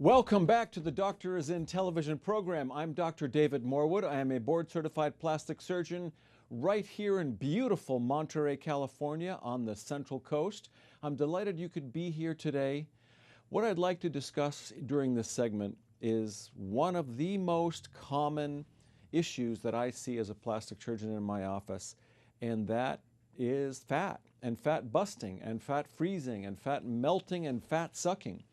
Welcome back to the Doctor is in television program. I'm Dr. David Morwood. I am a board certified plastic surgeon right here in beautiful Monterey, California on the Central Coast. I'm delighted you could be here today. What I'd like to discuss during this segment is one of the most common issues that I see as a plastic surgeon in my office, and that is fat and fat busting and fat freezing and fat melting and fat sucking.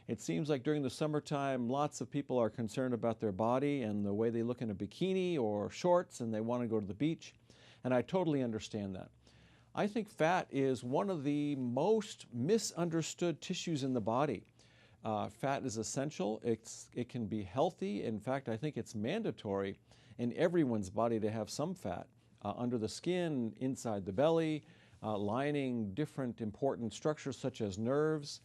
It seems like during the summertime, lots of people are concerned about their body and the way they look in a bikini or shorts, and they want to go to the beach. And I totally understand that. I think fat is one of the most misunderstood tissues in the body. Fat is essential. It can be healthy. In fact, I think it's mandatory in everyone's body to have some fat under the skin, inside the belly, lining different important structures such as nerves,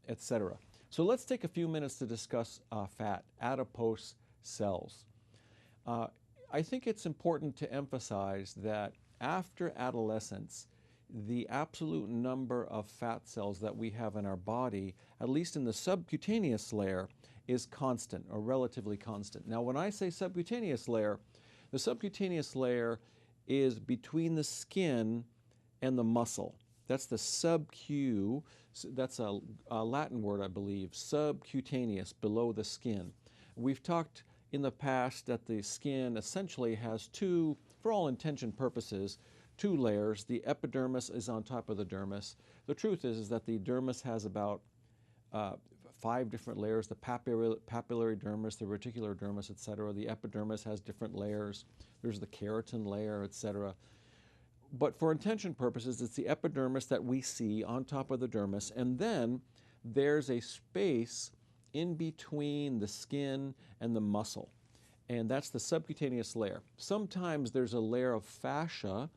etc. So let's take a few minutes to discuss fat, adipose cells. I think it's important to emphasize that after adolescence, the absolute number of fat cells that we have in our body, at least in the subcutaneous layer, is constant or relatively constant. Now, when I say subcutaneous layer, the subcutaneous layer is between the skin and the muscle. That's the sub-Q. That's a Latin word, I believe, subcutaneous, below the skin. We've talked in the past that the skin essentially has two, for all intent and purposes, two layers. The epidermis is on top of the dermis. The truth is that the dermis has about 5 different layers: the papillary dermis, the reticular dermis, etc. The epidermis has different layers. There's the keratin layer, etc. But for intention purposes, it's the epidermis that we see on top of the dermis, and then there's a space in between the skin and the muscle, and that's the subcutaneous layer. Sometimes there's a layer of fascia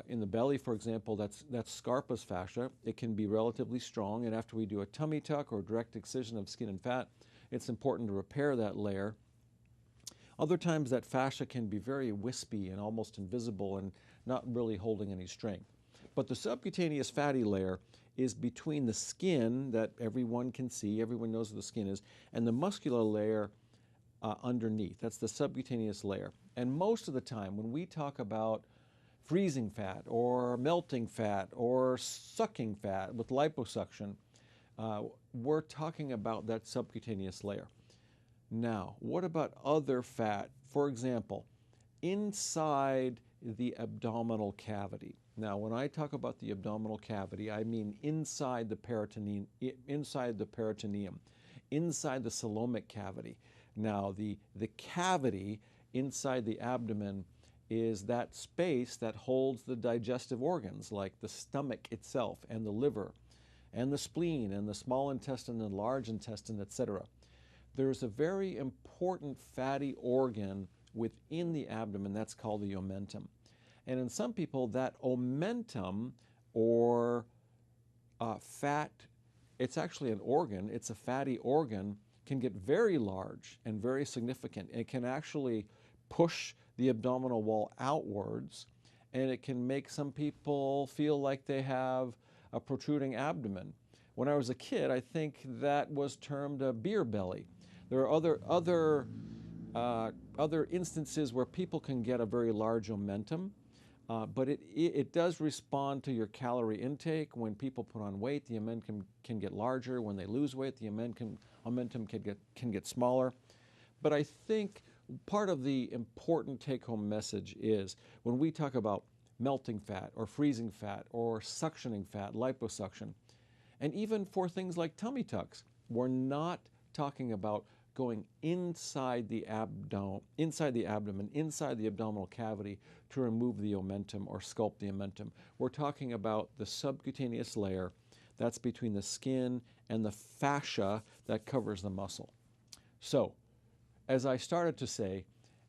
in the belly, for example. That's Scarpa's fascia. It can be relatively strong, and after we do a tummy tuck or direct excision of skin and fat, it's important to repair that layer. Other times that fascia can be very wispy and almost invisible and not really holding any strength. But the subcutaneous fatty layer is between the skin that everyone can see, everyone knows what the skin is, and the muscular layer underneath. That's the subcutaneous layer. And most of the time when we talk about freezing fat or melting fat or sucking fat with liposuction, we're talking about that subcutaneous layer. Now, what about other fat? For example, inside the abdominal cavity. Now, when I talk about the abdominal cavity, I mean inside the peritoneum, inside the coelomic cavity. Now, the cavity inside the abdomen is that space that holds the digestive organs, like the stomach itself and the liver and the spleen and the small intestine and large intestine, etc. There's a very important fatty organ within the abdomen that's called the omentum. And in some people, that omentum, or fat, it's actually an organ, it's a fatty organ, can get very large and very significant. It can actually push the abdominal wall outwards, and it can make some people feel like they have a protruding abdomen. When I was a kid, I think that was termed a beer belly. There are other instances where people can get a very large omentum, but it does respond to your calorie intake. When people put on weight, the omentum can get larger. When they lose weight, the omentum can get smaller. But I think part of the important take-home message is when we talk about melting fat or freezing fat or suctioning fat, liposuction, and even for things like tummy tucks, we're not talking about going inside the abdomen, inside the abdominal cavity to remove the omentum or sculpt the omentum. We're talking about the subcutaneous layer that's between the skin and the fascia that covers the muscle. So, as I started to say,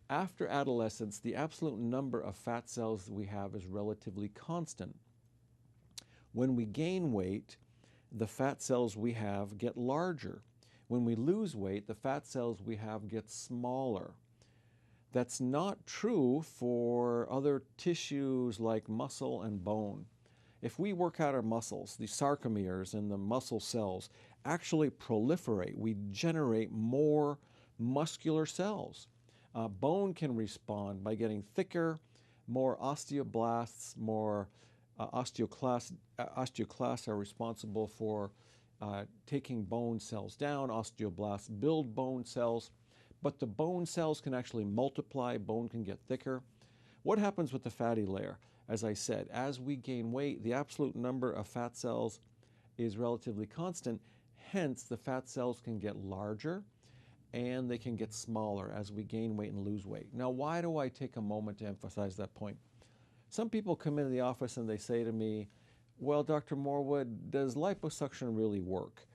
after adolescence, the absolute number of fat cells that we have is relatively constant. When we gain weight, the fat cells we have get larger. When we lose weight, the fat cells we have get smaller. That's not true for other tissues like muscle and bone. If we work out our muscles, the sarcomeres and the muscle cells, actually proliferate. We generate more muscular cells. Bone can respond by getting thicker, more osteoblasts, more osteoclasts are responsible for taking bone cells down. Osteoblasts build bone cells, but the bone cells can actually multiply, bone can get thicker. What happens with the fatty layer? As I said, as we gain weight, the absolute number of fat cells is relatively constant. Hence, the fat cells can get larger and they can get smaller as we gain weight and lose weight. Now, why do I take a moment to emphasize that point? Some people come into the office and they say to me, well, Dr. Morwood, does liposuction really work?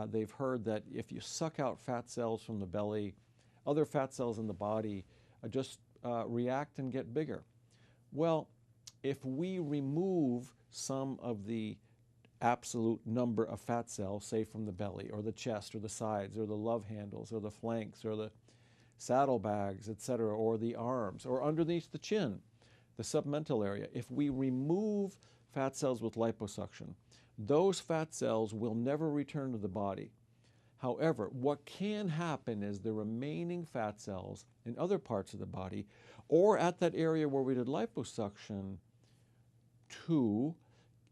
They've heard that if you suck out fat cells from the belly, other fat cells in the body just react and get bigger. Well, if we remove some of the absolute number of fat cells, say from the belly or the chest or the sides or the love handles or the flanks or the saddlebags, etc., or the arms or underneath the chin, the submental area, if we remove fat cells with liposuction, those fat cells will never return to the body. However, what can happen is the remaining fat cells in other parts of the body or at that area where we did liposuction to,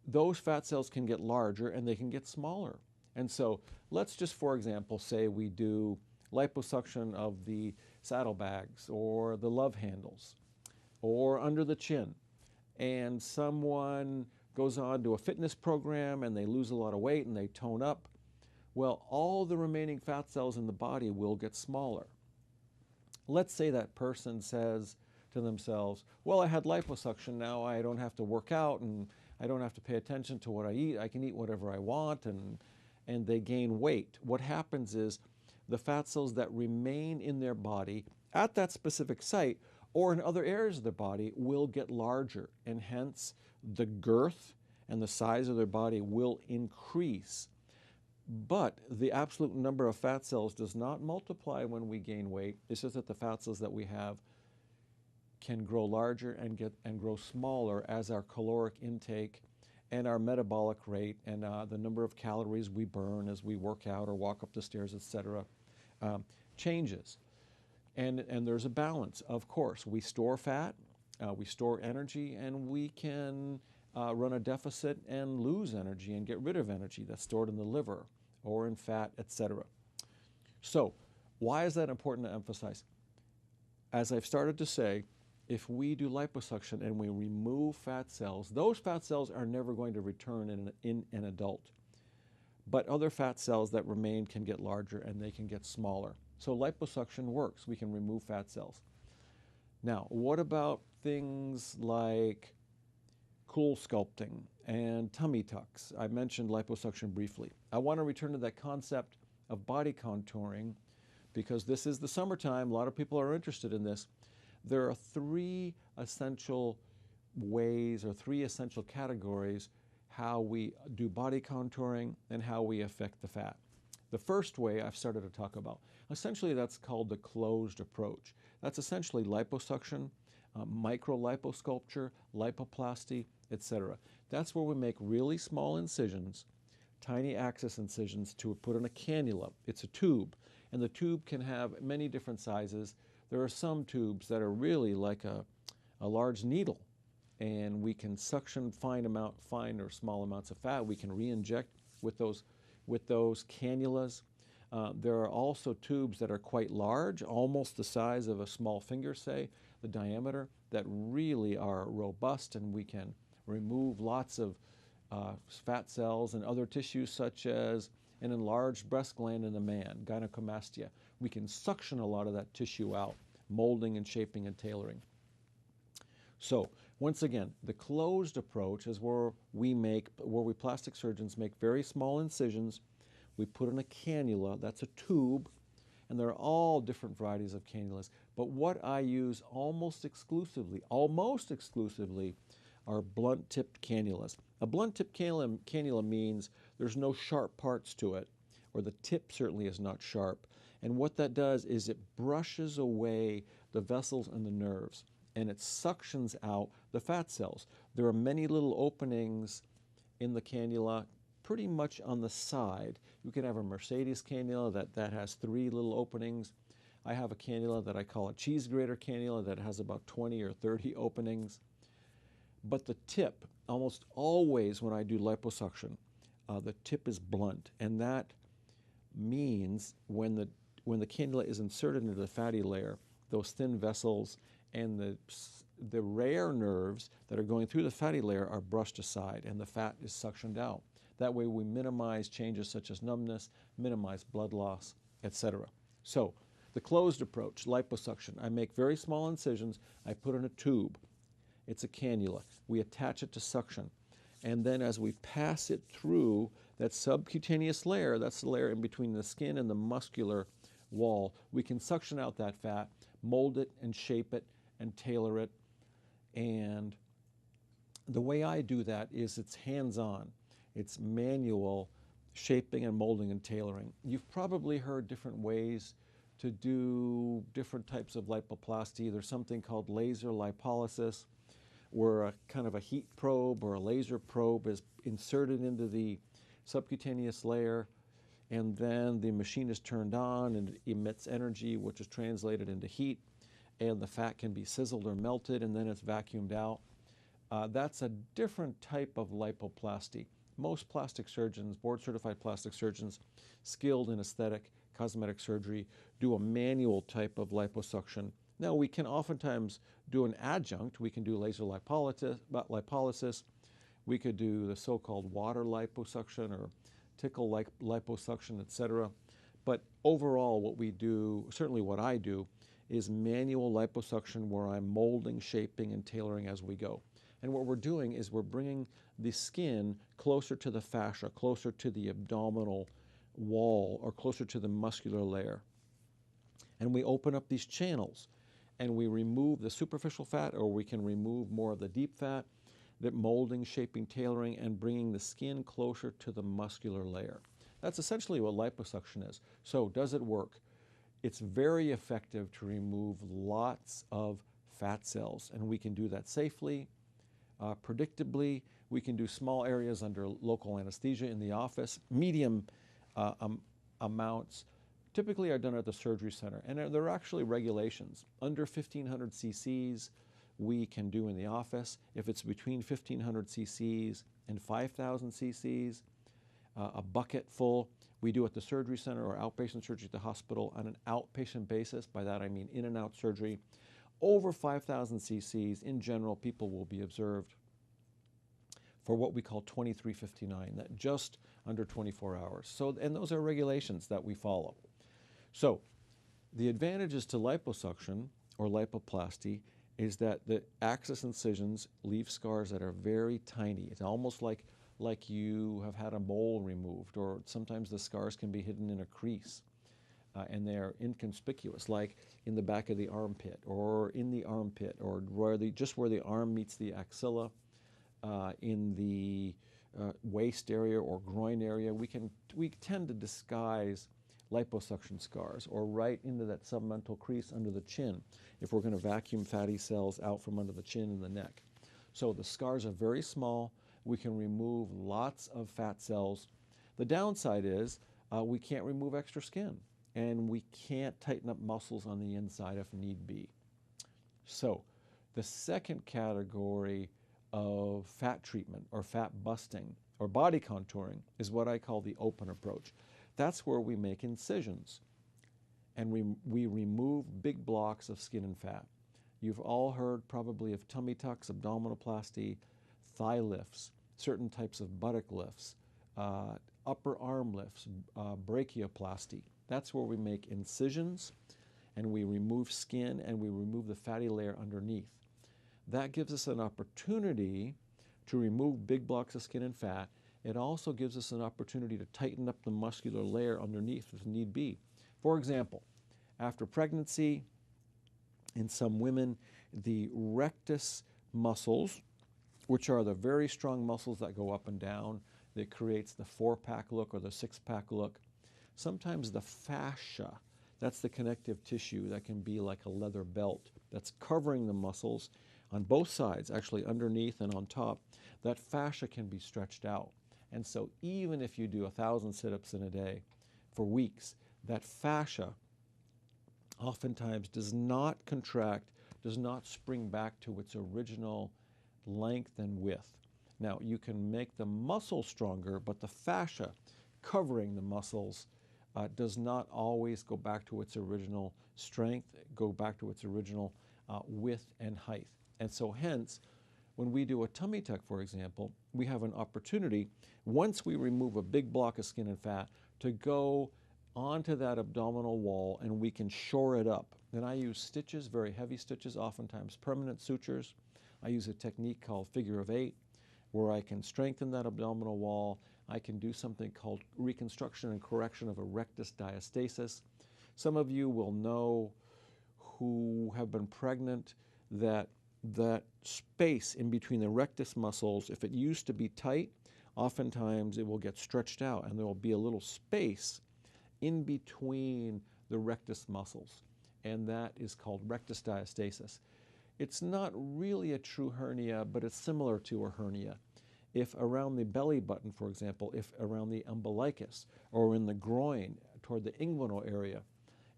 those fat cells can get larger and they can get smaller. And so let's just, for example, say we do liposuction of the saddlebags or the love handles or under the chin, and someone goes on to a fitness program and they lose a lot of weight and they tone up. Well, all the remaining fat cells in the body will get smaller. Let's say that person says to themselves, well, I had liposuction, now I don't have to work out and I don't have to pay attention to what I eat. I can eat whatever I want, and they gain weight. What happens is the fat cells that remain in their body at that specific site or in other areas of their body will get larger, and hence the girth and the size of their body will increase. But the absolute number of fat cells does not multiply when we gain weight. It's just that the fat cells that we have can grow larger and grow smaller as our caloric intake and our metabolic rate and the number of calories we burn as we work out or walk up the stairs, etc., changes. And there's a balance, of course. We store fat, we store energy, and we can run a deficit and lose energy and get rid of energy that's stored in the liver or in fat, etc. So why is that important to emphasize? As I've started to say, if we do liposuction and we remove fat cells, those fat cells are never going to return in an adult. But other fat cells that remain can get larger and they can get smaller. So liposuction works. We can remove fat cells. Now, what about things like cool sculpting and tummy tucks? I mentioned liposuction briefly. I want to return to that concept of body contouring because this is the summertime. A lot of people are interested in this. There are three essential ways or three essential categories how we do body contouring and how we affect the fat. The first way I've started to talk about, essentially that's called the closed approach. That's essentially liposuction, micro-liposculpture, lipoplasty, etc. That's where we make really small incisions, tiny access incisions to put in a cannula. It's a tube, and the tube can have many different sizes. There are some tubes that are really like a large needle, and we can suction fine or small amounts of fat. We can re-inject with those cannulas. There are also tubes that are quite large, almost the size of a small finger, say, the diameter, that really are robust, and we can remove lots of fat cells and other tissues such as an enlarged breast gland in a man, gynecomastia. We can suction a lot of that tissue out, molding and shaping and tailoring. So once again, the closed approach is where we plastic surgeons make very small incisions. We put in a cannula, that's a tube, and there are all different varieties of cannulas. But what I use almost exclusively are blunt-tipped cannulas. A blunt-tipped cannula means there's no sharp parts to it, or the tip certainly is not sharp. And what that does is it brushes away the vessels and the nerves, and it suctions out the fat cells. There are many little openings in the cannula, pretty much on the side. You can have a Mercedes cannula that has 3 little openings. I have a cannula that I call a cheese grater cannula that has about 20 or 30 openings. But the tip, almost always when I do liposuction, the tip is blunt, and that means when the cannula is inserted into the fatty layer, those thin vessels and the rare nerves that are going through the fatty layer are brushed aside and the fat is suctioned out. That way we minimize changes such as numbness, minimize blood loss, etc. So the closed approach, liposuction, I make very small incisions, I put in a tube. It's a cannula. We attach it to suction. And then as we pass it through that subcutaneous layer, that's the layer in between the skin and the muscular wall, we can suction out that fat, mold it and shape it and tailor it. And the way I do that is it's hands-on. It's manual shaping and molding and tailoring. You've probably heard different ways to do different types of lipoplasty. There's something called laser lipolysis, where a kind of a heat probe or a laser probe is inserted into the subcutaneous layer, and then the machine is turned on and it emits energy, which is translated into heat, and the fat can be sizzled or melted, and then it's vacuumed out. That's a different type of lipoplasty. Most plastic surgeons, board-certified plastic surgeons, skilled in aesthetic, cosmetic surgery, do a manual type of liposuction. Now, we can oftentimes do an adjunct. We can do laser lipolysis. We could do the so-called water liposuction or tickle liposuction, etc. But overall, what we do, certainly what I do, is manual liposuction where I'm molding, shaping, and tailoring as we go. And what we're doing is we're bringing the skin closer to the fascia, closer to the abdominal wall, or closer to the muscular layer. And we open up these channels, and we remove the superficial fat, or we can remove more of the deep fat, that molding, shaping, tailoring, and bringing the skin closer to the muscular layer. That's essentially what liposuction is. So does it work? It's very effective to remove lots of fat cells, and we can do that safely, predictably. We can do small areas under local anesthesia in the office. Medium amounts typically are done at the surgery center, and there are actually regulations. Under 1,500 cc's, we can do in the office. If it's between 1,500 cc's and 5,000 cc's, a bucket full, we do at the surgery center or outpatient surgery at the hospital on an outpatient basis. By that I mean in and out surgery. Over 5,000 cc's, in general, people will be observed for what we call 2359, that just under 24 hours. So, and those are regulations that we follow. So the advantages to liposuction or lipoplasty is that the axis incisions leave scars that are very tiny. It's almost like you have had a mole removed, or sometimes the scars can be hidden in a crease. And they're inconspicuous, like in the back of the armpit, or in the armpit, or just where the arm meets the axilla, in the waist area or groin area. We tend to disguise liposuction scars, or right into that submental crease under the chin, if we're going to vacuum fatty cells out from under the chin and the neck. So the scars are very small. We can remove lots of fat cells. The downside is we can't remove extra skin, and we can't tighten up muscles on the inside if need be. So the second category of fat treatment or fat busting or body contouring is what I call the open approach. That's where we make incisions and we remove big blocks of skin and fat. You've all heard probably of tummy tucks, abdominoplasty, thigh lifts, certain types of buttock lifts, upper arm lifts, brachioplasty. That's where we make incisions and we remove skin and we remove the fatty layer underneath. That gives us an opportunity to remove big blocks of skin and fat. It also gives us an opportunity to tighten up the muscular layer underneath if need be. For example, after pregnancy, in some women, the rectus muscles, which are the very strong muscles that go up and down, that creates the 4-pack look or the 6-pack look. Sometimes the fascia, that's the connective tissue that can be like a leather belt that's covering the muscles on both sides, actually underneath and on top. That fascia can be stretched out. And so even if you do 1,000 sit-ups in a day for weeks, that fascia oftentimes does not contract, does not spring back to its original length and width. Now, you can make the muscle stronger, but the fascia covering the muscles does not always go back to its original strength, go back to its original width and height. And so hence, when we do a tummy tuck, for example, we have an opportunity, once we remove a big block of skin and fat, to go onto that abdominal wall and we can shore it up. And I use stitches, very heavy stitches, oftentimes permanent sutures. I use a technique called figure of 8, where I can strengthen that abdominal wall. I can do something called reconstruction and correction of a rectus diastasis. Some of you will know, who have been pregnant, that space in between the rectus muscles, if it used to be tight, oftentimes it will get stretched out and there will be a little space in between the rectus muscles, and that is called rectus diastasis. It's not really a true hernia, but it's similar to a hernia. If around the belly button, for example, if around the umbilicus or in the groin toward the inguinal area,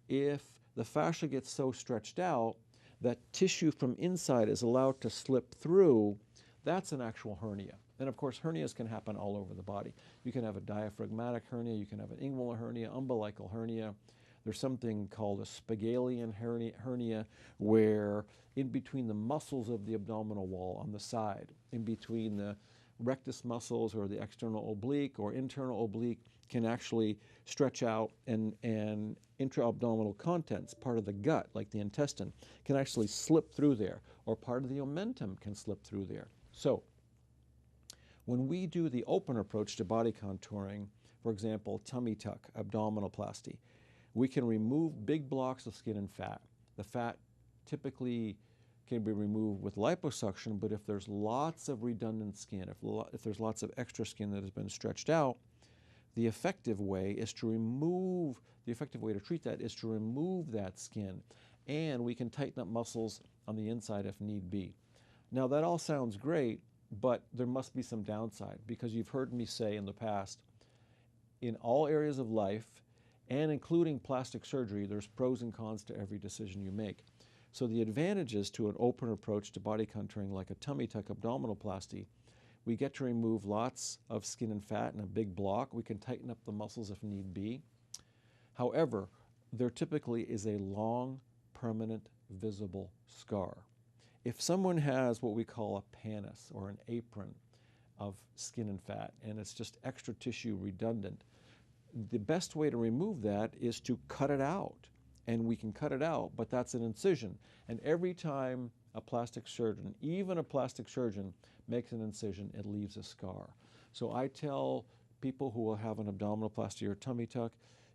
if the fascia gets so stretched out that tissue from inside is allowed to slip through, that's an actual hernia. And of course, hernias can happen all over the body. You can have a diaphragmatic hernia, you can have an inguinal hernia, umbilical hernia. There's something called a Spigelian hernia, where in between the muscles of the abdominal wall on the side, in between the rectus muscles or the external oblique or internal oblique, can actually stretch out, and intra-abdominal contents, part of the gut, like the intestine, can actually slip through there, or part of the omentum can slip through there. So when we do the open approach to body contouring, for example, tummy tuck, abdominoplasty, we can remove big blocks of skin and fat. The fat typically can be removed with liposuction, but if there's lots of redundant skin, if there's lots of extra skin that has been stretched out, the effective way to treat that is to remove that skin, and we can tighten up muscles on the inside if need be. Now, that all sounds great, but there must be some downside, because you've heard me say in the past, in all areas of life, and including plastic surgery, there's pros and cons to every decision you make. So the advantages to an open approach to body contouring, like a tummy tuck abdominoplasty, we get to remove lots of skin and fat in a big block. We can tighten up the muscles if need be. However, there typically is a long, permanent, visible scar. If someone has what we call a pannus, or an apron of skin and fat, and it's just extra tissue redundant, the best way to remove that is to cut it out. And we can cut it out, but that's an incision. And every time a plastic surgeon, even a plastic surgeon, makes an incision, it leaves a scar. So I tell people who will have an abdominoplasty or tummy tuck,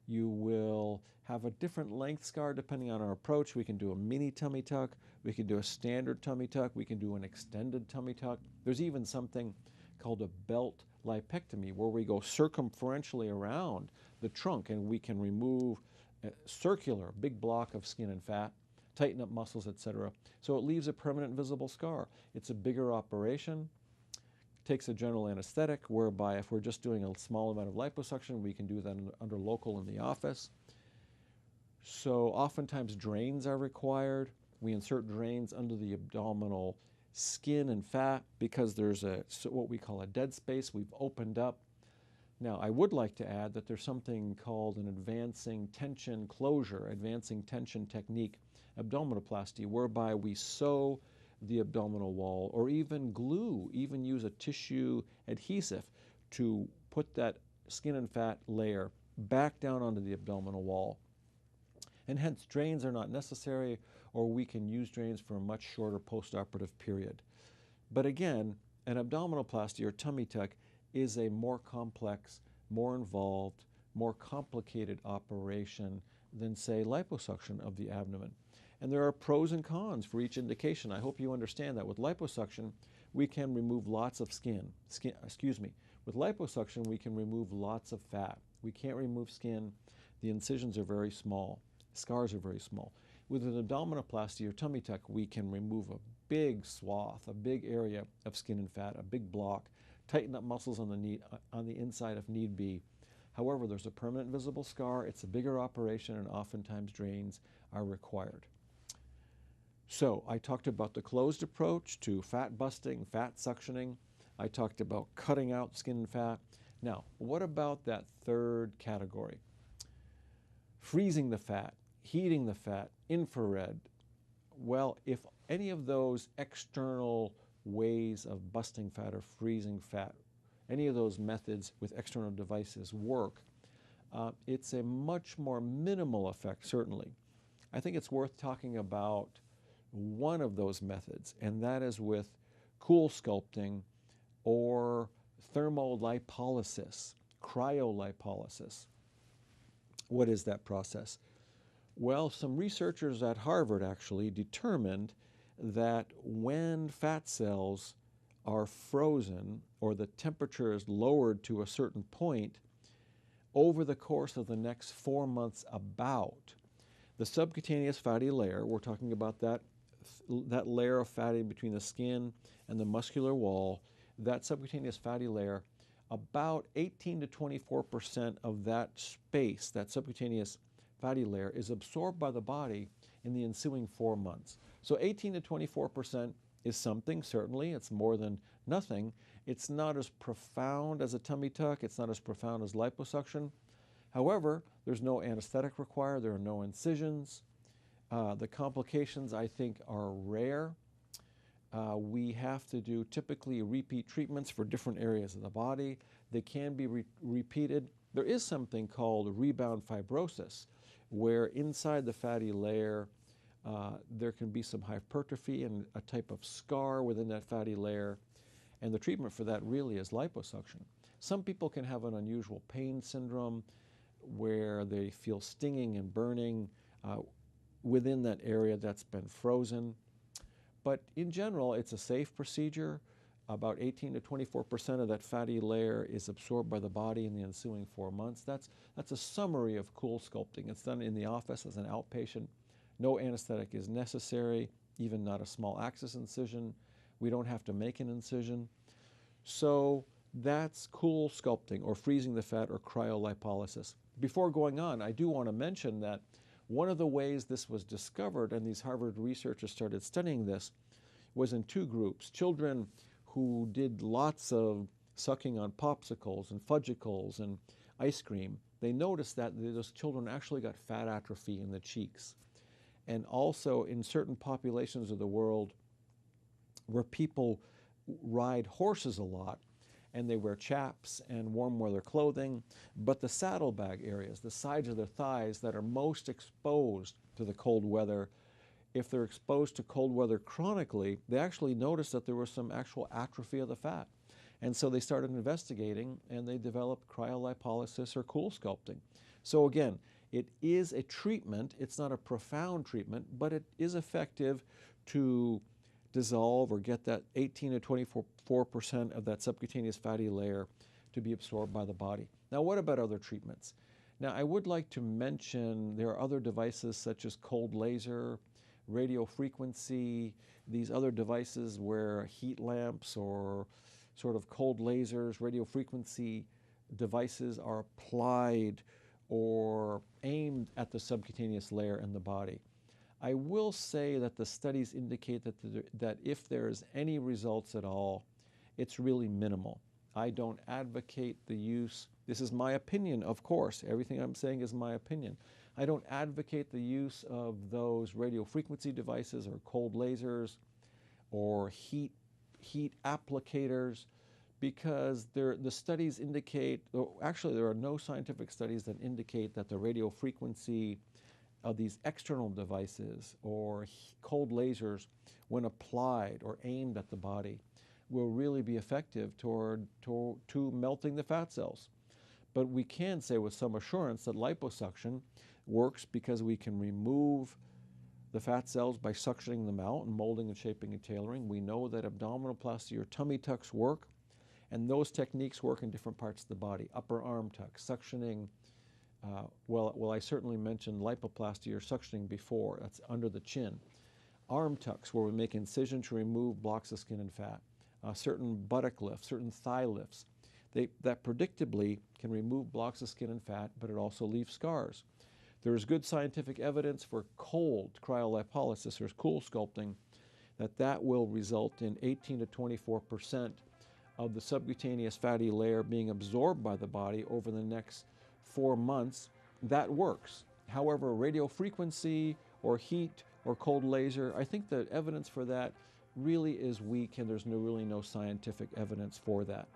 you will have a different length scar depending on our approach. We can do a mini tummy tuck, we can do a standard tummy tuck, we can do an extended tummy tuck. There's even something called a belt lipectomy, where we go circumferentially around the trunk and we can remove a circular big block of skin and fat, tighten up muscles, etc. So it leaves a permanent visible scar. It's a bigger operation, takes a general anesthetic, whereby if we're just doing a small amount of liposuction, we can do that under local in the office. So oftentimes drains are required. We insert drains under the abdominal skin and fat because there's what we call a dead space we've opened up. Now, I would like to add that there's something called an advancing tension closure, advancing tension technique, abdominoplasty, whereby we sew the abdominal wall, or even glue, even use a tissue adhesive to put that skin and fat layer back down onto the abdominal wall. And hence, drains are not necessary, or we can use drains for a much shorter postoperative period. But again, an abdominoplasty or tummy tuck is a more complex, more involved, more complicated operation than, say, liposuction of the abdomen. And there are pros and cons for each indication. I hope you understand that. With liposuction, we can remove lots of With liposuction, we can remove lots of fat. We can't remove skin. The incisions are very small. Scars are very small. With an abdominoplasty or tummy tuck, we can remove a big swath, a big area of skin and fat, a big block, tighten up muscles on the inside if need be. However, there's a permanent visible scar. It's a bigger operation, and oftentimes drains are required. So I talked about the closed approach to fat busting, fat suctioning. I talked about cutting out skin and fat. Now, what about that third category? Freezing the fat, heating the fat, infrared. Well, if any of those external ways of busting fat or freezing fat, any of those methods with external devices work, it's a much more minimal effect, certainly. I think it's worth talking about one of those methods, and that is with cool sculpting or thermolipolysis, cryolipolysis. What is that process? Well, some researchers at Harvard actually determined that when fat cells are frozen or the temperature is lowered to a certain point, over the course of the next 4 months about, the subcutaneous fatty layer, we're talking about that layer of fatty between the skin and the muscular wall, that subcutaneous fatty layer, about 18 to 24% of that space, that subcutaneous fatty layer, is absorbed by the body in the ensuing 4 months. So 18 to 24% is something, certainly. It's more than nothing. It's not as profound as a tummy tuck. It's not as profound as liposuction. However, there's no anesthetic required. There are no incisions. The complications, I think, are rare. We have to do typically repeat treatments for different areas of the body. They can be repeated. There is something called rebound fibrosis, where inside the fatty layer there can be some hypertrophy and a type of scar within that fatty layer, and the treatment for that really is liposuction. Some people can have an unusual pain syndrome where they feel stinging and burning within that area that's been frozen. But in general, it's a safe procedure. About 18 to 24% of that fatty layer is absorbed by the body in the ensuing 4 months. That's a summary of cool sculpting. It's done in the office as an outpatient. No anesthetic is necessary, even not a small axis incision. We don't have to make an incision. So that's cool sculpting, or freezing the fat, or cryolipolysis. Before going on, I do want to mention that one of the ways this was discovered, and these Harvard researchers started studying this, was in two groups. Children who did lots of sucking on popsicles and fudgicles and ice cream. They noticed that those children actually got fat atrophy in the cheeks. And also in certain populations of the world where people ride horses a lot, and they wear chaps and warm weather clothing, but the saddlebag areas, the sides of their thighs that are most exposed to the cold weather, if they're exposed to cold weather chronically, they actually noticed that there was some actual atrophy of the fat. And so they started investigating, and they developed cryolipolysis or cool sculpting. So again, it is a treatment. It's not a profound treatment, but it is effective to dissolve or get that 18 to 24% of that subcutaneous fatty layer to be absorbed by the body. Now, what about other treatments? Now, I would like to mention there are other devices such as cold laser, radio frequency, these other devices where heat lamps or sort of cold lasers, radio frequency devices are applied or aimed at the subcutaneous layer in the body. I will say that the studies indicate that if there is any results at all, it's really minimal. I don't advocate the use. This is my opinion, of course. Everything I'm saying is my opinion. I don't advocate the use of those radio frequency devices or cold lasers or heat applicators, because the studies indicate, actually there are no scientific studies that indicate that the radio frequency of these external devices or cold lasers, when applied or aimed at the body, will really be effective to melting the fat cells. But we can say with some assurance that liposuction works because we can remove the fat cells by suctioning them out and molding and shaping and tailoring. We know that abdominoplasty or tummy tucks work, and those techniques work in different parts of the body. Upper arm tucks, suctioning. Well, I certainly mentioned lipoplasty or suctioning before. That's under the chin. Arm tucks, where we make incision to remove blocks of skin and fat. certain buttock lifts, certain thigh lifts. That predictably can remove blocks of skin and fat, but it also leaves scars. There is good scientific evidence for cold cryolipolysis, or cool sculpting, that will result in 18 to 24% of the subcutaneous fatty layer being absorbed by the body over the next 4 months. That works. However, radiofrequency or heat or cold laser, I think the evidence for that really is weak, and there's really no scientific evidence for that.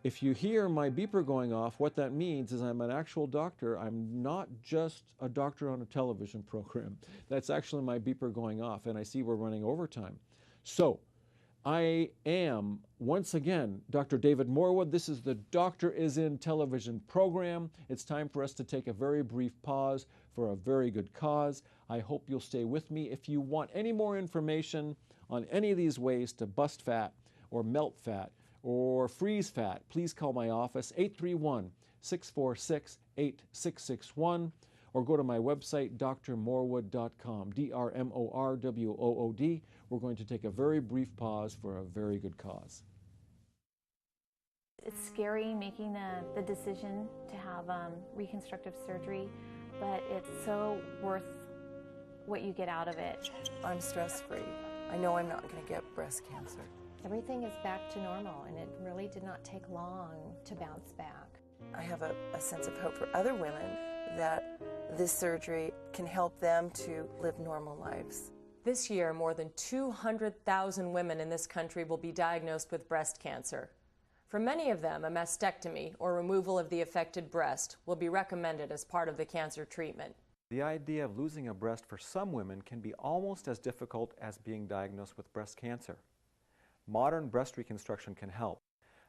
If you hear my beeper going off, what that means is I'm an actual doctor. I'm not just a doctor on a television program. That's actually my beeper going off, and I see we're running overtime. So I am, once again, Dr. David Morwood. This is the Doctor is in television program. It's time for us to take a very brief pause for a very good cause. I hope you'll stay with me. If you want any more information on any of these ways to bust fat or melt fat or freeze fat, please call my office, 831-646-8661, or go to my website, drmorwood.com, drmorwood. We're going to take a very brief pause for a very good cause. It's scary making the decision to have reconstructive surgery, but it's so worth what you get out of it. I'm stress-free. I know I'm not going to get breast cancer. Everything is back to normal, and it really did not take long to bounce back. I have a sense of hope for other women that this surgery can help them to live normal lives. This year, more than 200,000 women in this country will be diagnosed with breast cancer. For many of them, a mastectomy or removal of the affected breast will be recommended as part of the cancer treatment. The idea of losing a breast for some women can be almost as difficult as being diagnosed with breast cancer. Modern breast reconstruction can help.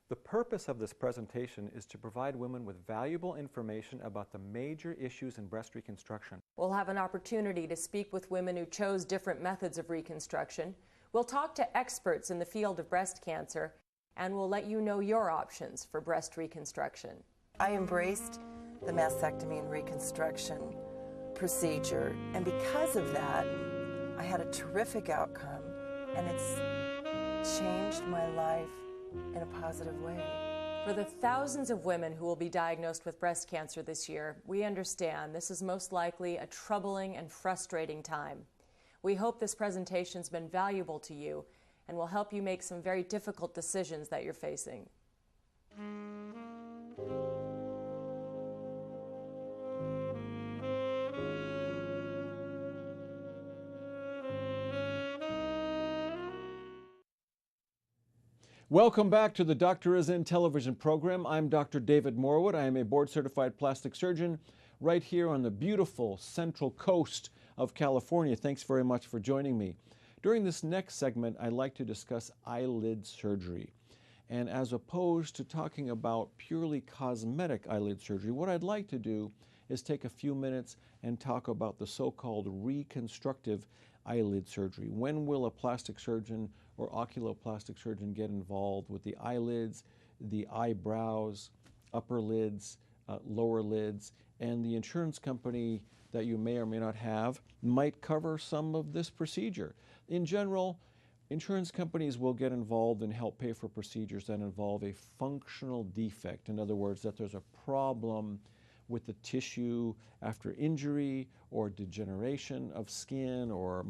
The purpose of this presentation is to provide women with valuable information about the major issues in breast reconstruction. We'll have an opportunity to speak with women who chose different methods of reconstruction. We'll talk to experts in the field of breast cancer, and we'll let you know your options for breast reconstruction. I embraced the mastectomy and reconstruction procedure, and because of that, I had a terrific outcome, and it's changed my life in a positive way. For the thousands of women who will be diagnosed with breast cancer this year, we understand this is most likely a troubling and frustrating time. We hope this presentation's been valuable to you and will help you make some very difficult decisions that you're facing. Welcome back to the Doctor is in television program. I'm Dr. David Morwood. I am a board-certified plastic surgeon right here on the beautiful Central Coast of California. Thanks very much for joining me. During this next segment, I'd like to discuss eyelid surgery. And as opposed to talking about purely cosmetic eyelid surgery, what I'd like to do is take a few minutes and talk about the so-called reconstructive eyelid surgery. When will a plastic surgeon or oculoplastic surgeon get involved with the eyelids, the eyebrows, upper lids, lower lids, and the insurance company that you may or may not have might cover some of this procedure. In general, insurance companies will get involved and help pay for procedures that involve a functional defect. In other words, that there's a problem with the tissue after injury or degeneration of skin or